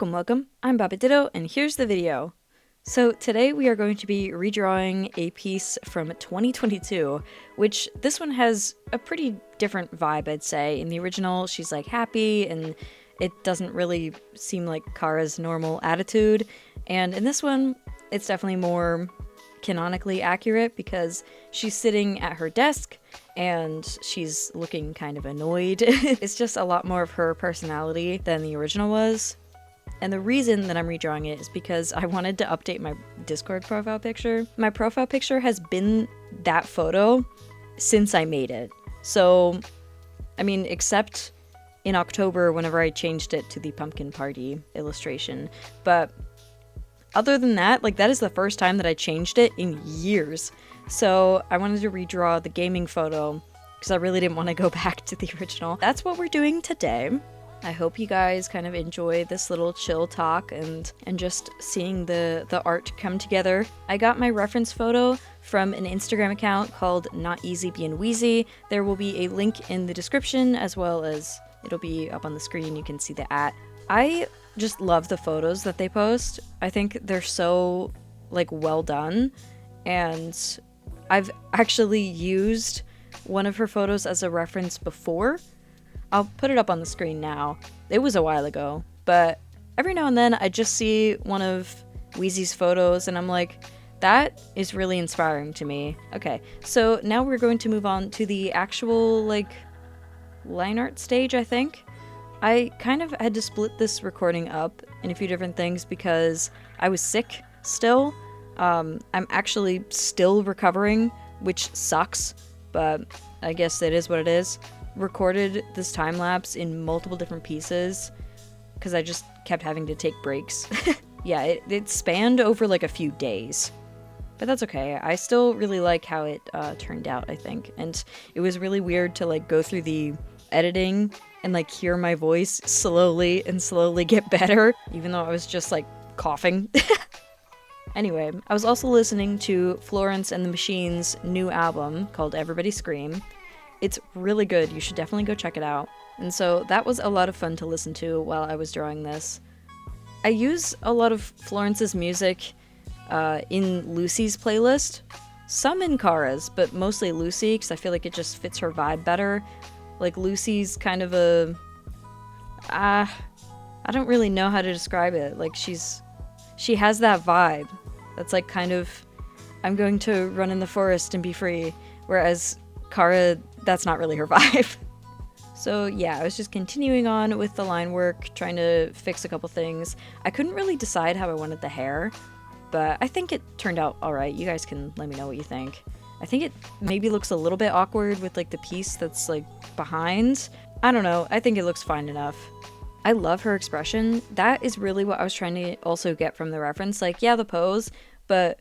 Welcome, I'm Baba Ditto, and here's the video. So today we are going to be redrawing a piece from 2022, which this one has a pretty different vibe, I'd say. In the original, she's like happy, and it doesn't really seem like Cara's normal attitude. And in this one, it's definitely more canonically accurate because she's sitting at her desk and she's looking kind of annoyed. It's just a lot more of her personality than the original was. And the reason that I'm redrawing it is because I wanted to update my Discord profile picture. My profile picture has been that photo since I made it. So, I mean, except in October whenever I changed it to the pumpkin party illustration. But other than that, like, that is the first time that I changed it in years. So I wanted to redraw the gaming photo because I really didn't want to go back to the original. That's what we're doing today. I hope you guys kind of enjoy this little chill talk and just seeing the art come together. I got my reference photo from an Instagram account called Not Easy Being Wheezy. There will be a link in the description, as well as it'll be up on the screen. You can see the @ I just love the photos that they post. I think they're so, like, well done, and I've actually used one of her photos as a reference before. I'll put it up on the screen now. It was a while ago, but every now and then I just see one of Wheezy's photos and I'm like, that is really inspiring to me. Okay, so now we're going to move on to the actual, like, line art stage, I think. I kind of had to split this recording up in a few different things because I was sick still. I'm actually still recovering, which sucks, but I guess it is what it is. Recorded this time lapse in multiple different pieces because I just kept having to take breaks. Yeah, it spanned over like a few days, but that's okay. I still really like how it turned out, I think, and it was really weird to like go through the editing and like hear my voice slowly get better, even though I was just like coughing. Anyway, I was also listening to Florence and the Machine's new album called Everybody Scream. It's really good, you should definitely go check it out. And so that was a lot of fun to listen to while I was drawing this. I use a lot of Florence's music in Lucy's playlist. Some in Cara's, but mostly Lucy, because I feel like it just fits her vibe better. Like, Lucy's kind of a... I don't really know how to describe it. Like, she has that vibe. That's like kind of, I'm going to run in the forest and be free. Whereas Cara, that's not really her vibe. So yeah, I was just continuing on with the line work, trying to fix a couple things. I couldn't really decide how I wanted the hair, but I think it turned out alright. You guys can let me know what you think. I think it maybe looks a little bit awkward with like the piece that's like behind. I don't know, I think it looks fine enough. I love her expression. That is really what I was trying to also get from the reference. Like, yeah, the pose, but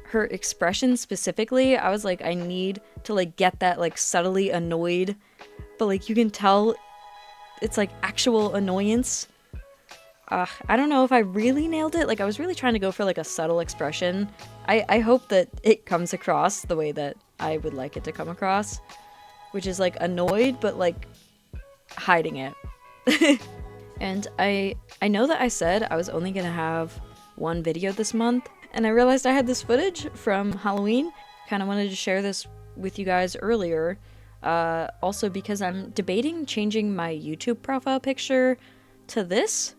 her expression specifically, I was like, I need to like get that like subtly annoyed, but like you can tell it's like actual annoyance. I don't know if I really nailed it. Like, I was really trying to go for like a subtle expression. I hope that it comes across the way that I would like it to come across, which is like annoyed, but like hiding it. And I know that I said I was only gonna have one video this month, and I realized I had this footage from Halloween. Kind of wanted to share this with you guys earlier. Also because I'm debating changing my YouTube profile picture to this.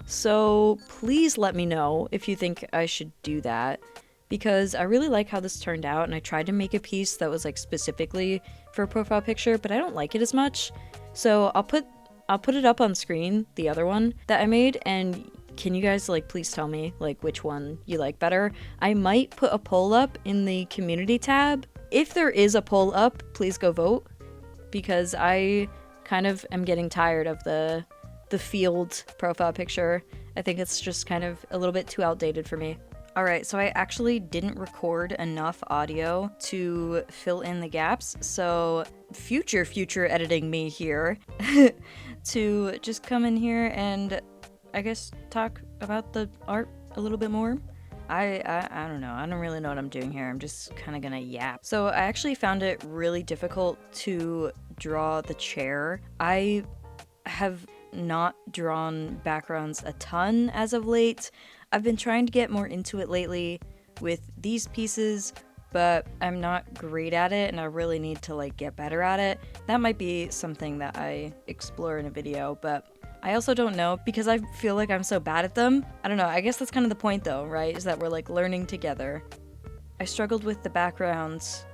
So please let me know if you think I should do that, because I really like how this turned out, and I tried to make a piece that was like specifically for a profile picture, but I don't like it as much. So I'll put it up on screen, the other one that I made, and can you guys like please tell me like which one you like better? I might put a poll up in the community tab. If there is a poll up, please go vote, because I kind of am getting tired of the field profile picture. I think it's just kind of a little bit too outdated for me. Alright, so I actually didn't record enough audio to fill in the gaps, so future editing me here to just come in here and I guess talk about the art a little bit more. I don't know. I don't really know what I'm doing here. I'm just kind of gonna yap. So I actually found it really difficult to draw the chair. I have not drawn backgrounds a ton as of late. I've been trying to get more into it lately with these pieces, but I'm not great at it and I really need to like get better at it. That might be something that I explore in a video, but I also don't know because I feel like I'm so bad at them. I don't know, I guess that's kind of the point though, right? Is that we're like learning together. I struggled with the backgrounds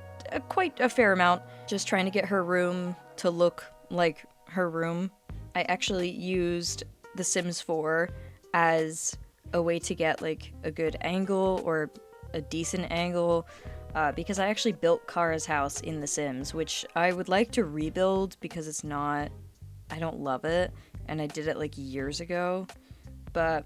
quite a fair amount, just trying to get her room to look like her room. I actually used The Sims 4 as a way to get like a good angle or a decent angle because I actually built Cara's house in The Sims, which I would like to rebuild because it's not, I don't love it, and I did it like years ago, but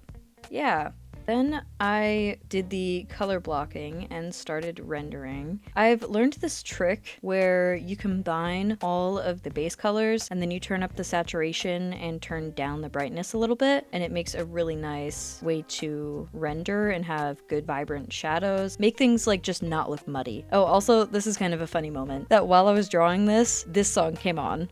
yeah. Then I did the color blocking and started rendering. I've learned this trick where you combine all of the base colors and then you turn up the saturation and turn down the brightness a little bit, and it makes a really nice way to render and have good vibrant shadows, make things like just not look muddy. Oh, also this is kind of a funny moment that while I was drawing this song came on.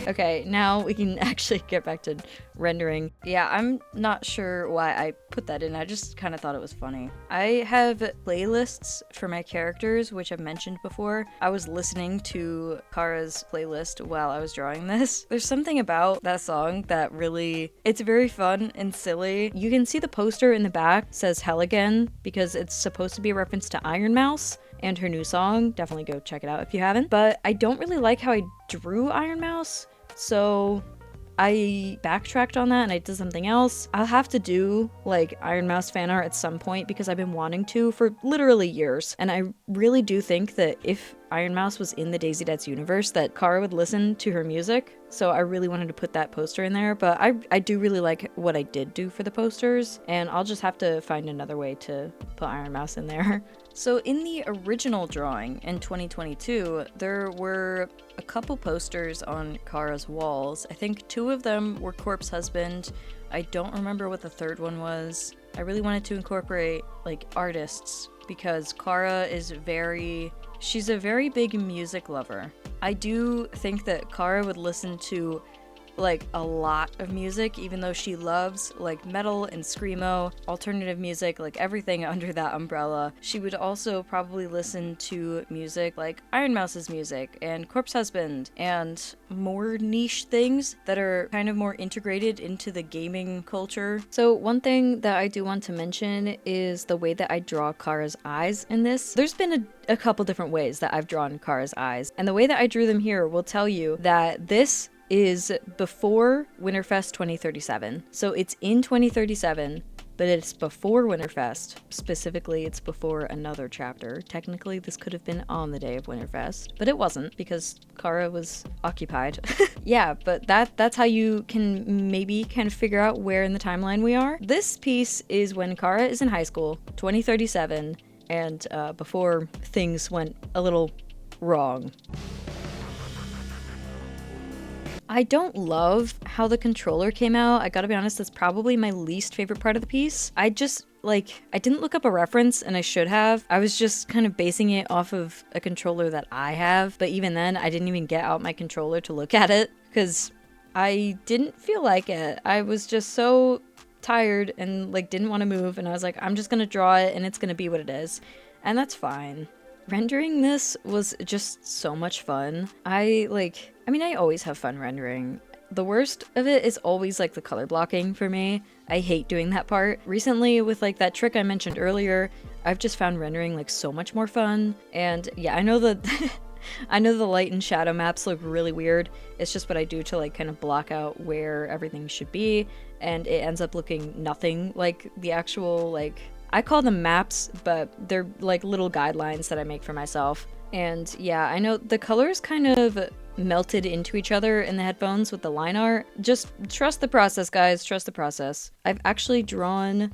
Okay, now we can actually get back to rendering. Yeah, I'm not sure why I put that in. I just kind of thought it was funny. I have playlists for my characters, which I've mentioned before. I was listening to Cara's playlist while I was drawing this. There's something about that song that really, it's very fun and silly. You can see the poster in the back says Hell Again because it's supposed to be a reference to Iron Mouse and her new song. Definitely go check it out if you haven't. But I don't really like how I drew Iron Mouse, so I backtracked on that and I did something else. I'll have to do like Iron Mouse fan art at some point because I've been wanting to for literally years. And I really do think that if Iron Mouse was in the Daisy Debts universe, that Cara would listen to her music. So I really wanted to put that poster in there, but I do really like what I did do for the posters, and I'll just have to find another way to put Iron Mouse in there. So in the original drawing in 2022, there were a couple posters on Cara's walls. I think 2 of them were Corpse Husband. I don't remember what the third one was. I really wanted to incorporate like artists because Cara is she's a very big music lover. I do think that Cara would listen to like a lot of music, even though she loves like metal and screamo, alternative music, like everything under that umbrella. She would also probably listen to music like Iron Mouse's music and Corpse Husband and more niche things that are kind of more integrated into the gaming culture. So one thing that I do want to mention is the way that I draw Cara's eyes in this. There's been a couple different ways that I've drawn Cara's eyes, and the way that I drew them here will tell you that this is before Winterfest 2037. So it's in 2037, but it's before Winterfest. Specifically, it's before another chapter. Technically, this could have been on the day of Winterfest, but it wasn't because Cara was occupied. Yeah, but that's how you can maybe kind of figure out where in the timeline we are. This piece is when Cara is in high school, 2037, and before things went a little wrong. I don't love how the controller came out. I gotta be honest, that's probably my least favorite part of the piece. I didn't look up a reference, and I should have. I was just kind of basing it off of a controller that I have, but even then, I didn't even get out my controller to look at it, because I didn't feel like it. I was just so tired and like didn't want to move, and I was like, I'm just gonna draw it, and it's gonna be what it is. And that's fine. Rendering this was just so much fun. I always have fun rendering. The worst of it is always like the color blocking for me. I hate doing that part. Recently with like that trick I mentioned earlier, I've just found rendering like so much more fun. And yeah, I know that I know the light and shadow maps look really weird. It's just what I do to like kind of block out where everything should be, and it ends up looking nothing like the actual like, I call them maps, but they're like little guidelines that I make for myself. And yeah, I know the colors kind of melted into each other in the headphones with the line art. Just trust the process, guys. Trust the process. I've actually drawn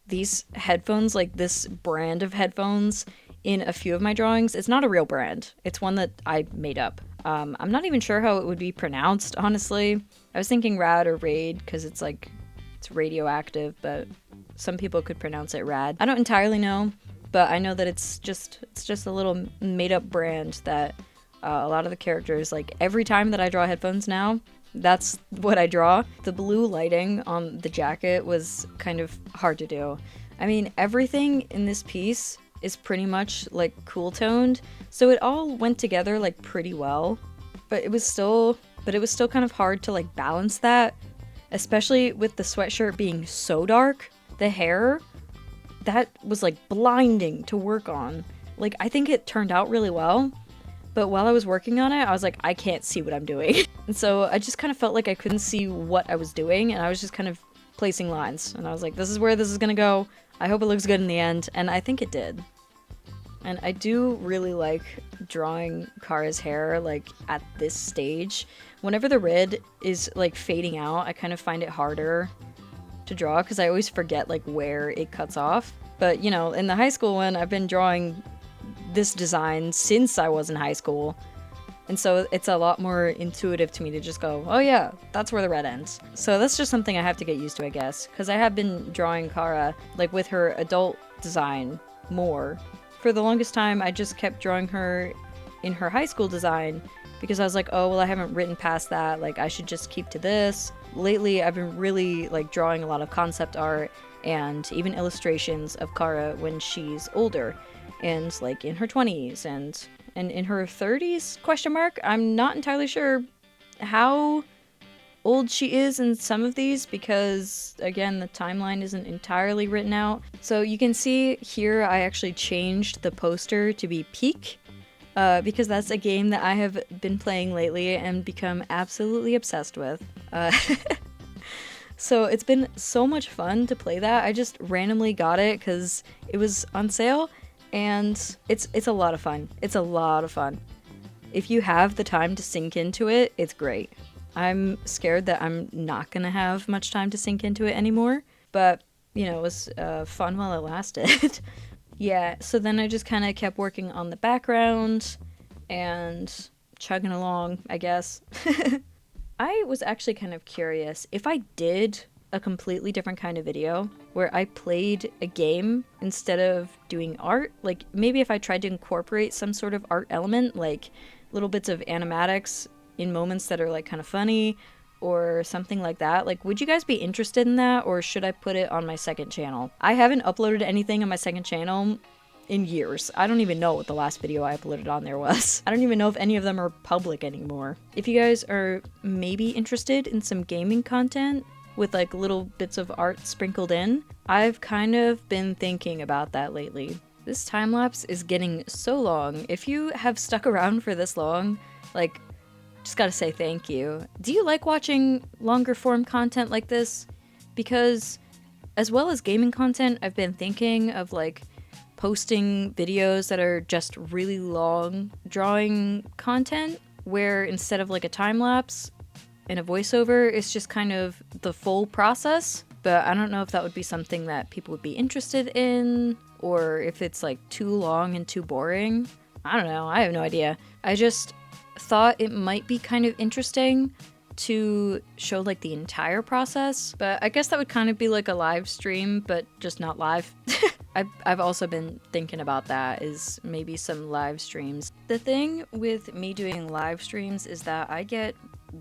these headphones, like this brand of headphones, in a few of my drawings. It's not a real brand. It's one that I made up. I'm not even sure how it would be pronounced, honestly. I was thinking rad or raid because it's like, it's radioactive, but some people could pronounce it rad. I don't entirely know, but I know that it's just a little made-up brand that a lot of the characters, like every time that I draw headphones now, that's what I draw. The blue lighting on the jacket was kind of hard to do. I mean, everything in this piece is pretty much like cool toned, so it all went together like pretty well, but it was still kind of hard to like balance that, especially with the sweatshirt being so dark. The hair, that was like blinding to work on. Like, I think it turned out really well, but while I was working on it, I was like, I can't see what I'm doing. And so I just kind of felt like I couldn't see what I was doing, and I was just kind of placing lines. And I was like, this is where this is gonna go. I hope it looks good in the end, and I think it did. And I do really like drawing Cara's hair, like, at this stage. Whenever the red is, like, fading out, I kind of find it harder to draw, because I always forget, like, where it cuts off. But, you know, in the high school one, I've been drawing this design since I was in high school, and so it's a lot more intuitive to me to just go, oh yeah, that's where the red ends. So that's just something I have to get used to, I guess, because I have been drawing Cara, like, with her adult design more. For the longest time, I just kept drawing her in her high school design, because I was like, oh, well, I haven't written past that, like, I should just keep to this. Lately, I've been really, like, drawing a lot of concept art and even illustrations of Cara when she's older, and like in her 20s and in her 30s, question mark. I'm not entirely sure how old she is in some of these, because again, the timeline isn't entirely written out. So you can see here I actually changed the poster to be Peak, because that's a game that I have been playing lately and become absolutely obsessed with. So it's been so much fun to play that. I just randomly got it because it was on sale, and it's a lot of fun. It's a lot of fun. If you have the time to sink into it, it's great. I'm scared that I'm not gonna have much time to sink into it anymore, but, you know, it was fun while it lasted. Yeah, so then I just kind of kept working on the background and chugging along, I guess. I was actually kind of curious if I did a completely different kind of video where I played a game instead of doing art. Like, maybe if I tried to incorporate some sort of art element, like little bits of animatics in moments that are like kind of funny or something like that. Like, would you guys be interested in that, or should I put it on my second channel? I haven't uploaded anything on my second channel in years. I don't even know what the last video I uploaded on there was. I don't even know if any of them are public anymore. If you guys are maybe interested in some gaming content with like little bits of art sprinkled in, I've kind of been thinking about that lately. This time lapse is getting so long. If you have stuck around for this long, like, just gotta say thank you. Do you like watching longer form content like this? Because as well as gaming content, I've been thinking of like posting videos that are just really long drawing content, where instead of like a time lapse and a voiceover, it's just kind of the full process. But I don't know if that would be something that people would be interested in, or if it's like too long and too boring. I don't know, I have no idea. I just thought it might be kind of interesting to show like the entire process, but I guess that would kind of be like a live stream, but just not live. I've also been thinking about that, is maybe some live streams. The thing with me doing live streams is that I get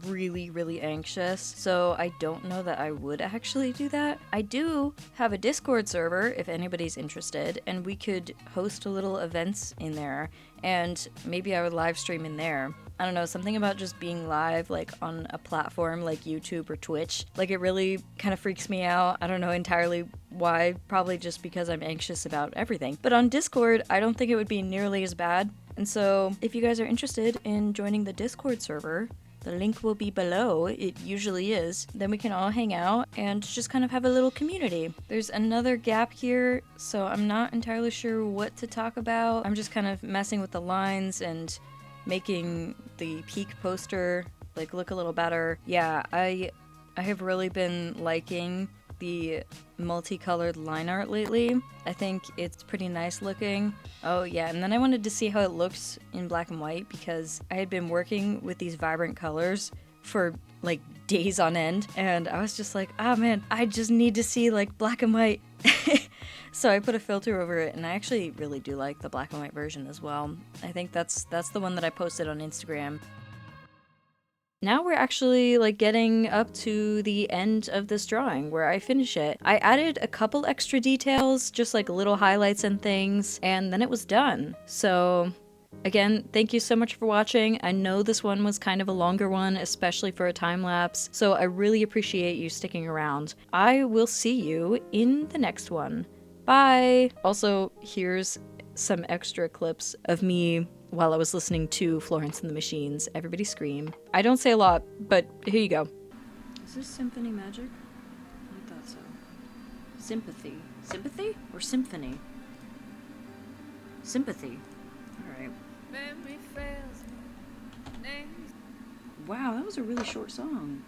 really anxious, so I don't know that I would actually do that. I do have a Discord server if anybody's interested, and we could host a little events in there, and maybe I would live stream in there. I don't know, something about just being live, like, on a platform like YouTube or Twitch, like, it really kind of freaks me out. I don't know entirely why, probably just because I'm anxious about everything. But on Discord, I don't think it would be nearly as bad. And so, if you guys are interested in joining the Discord server, the link will be below, it usually is. Then we can all hang out and just kind of have a little community. There's another gap here, so I'm not entirely sure what to talk about. I'm just kind of messing with the lines and making the Peak poster like look a little better. Yeah, I have really been liking the multicolored line art lately. I think it's pretty nice looking. Oh yeah, and then I wanted to see how it looks in black and white, because I had been working with these vibrant colors for like days on end, and I was just like, oh man, I just need to see like black and white. So I put a filter over it, and I actually really do like the black and white version as well. I think that's the one that I posted on Instagram. Now we're actually like getting up to the end of this drawing where I finish it. I added a couple extra details, just like little highlights and things, and then it was done. So again, thank you so much for watching. I know this one was kind of a longer one, especially for a time lapse, so I really appreciate you sticking around. I will see you in the next one. Bye! Also, here's some extra clips of me while I was listening to Florence and the Machines. Everybody scream. I don't say a lot, but here you go. Is this symphony magic? I thought so. Sympathy. Sympathy or symphony? Sympathy. Alright. Wow, that was a really short song.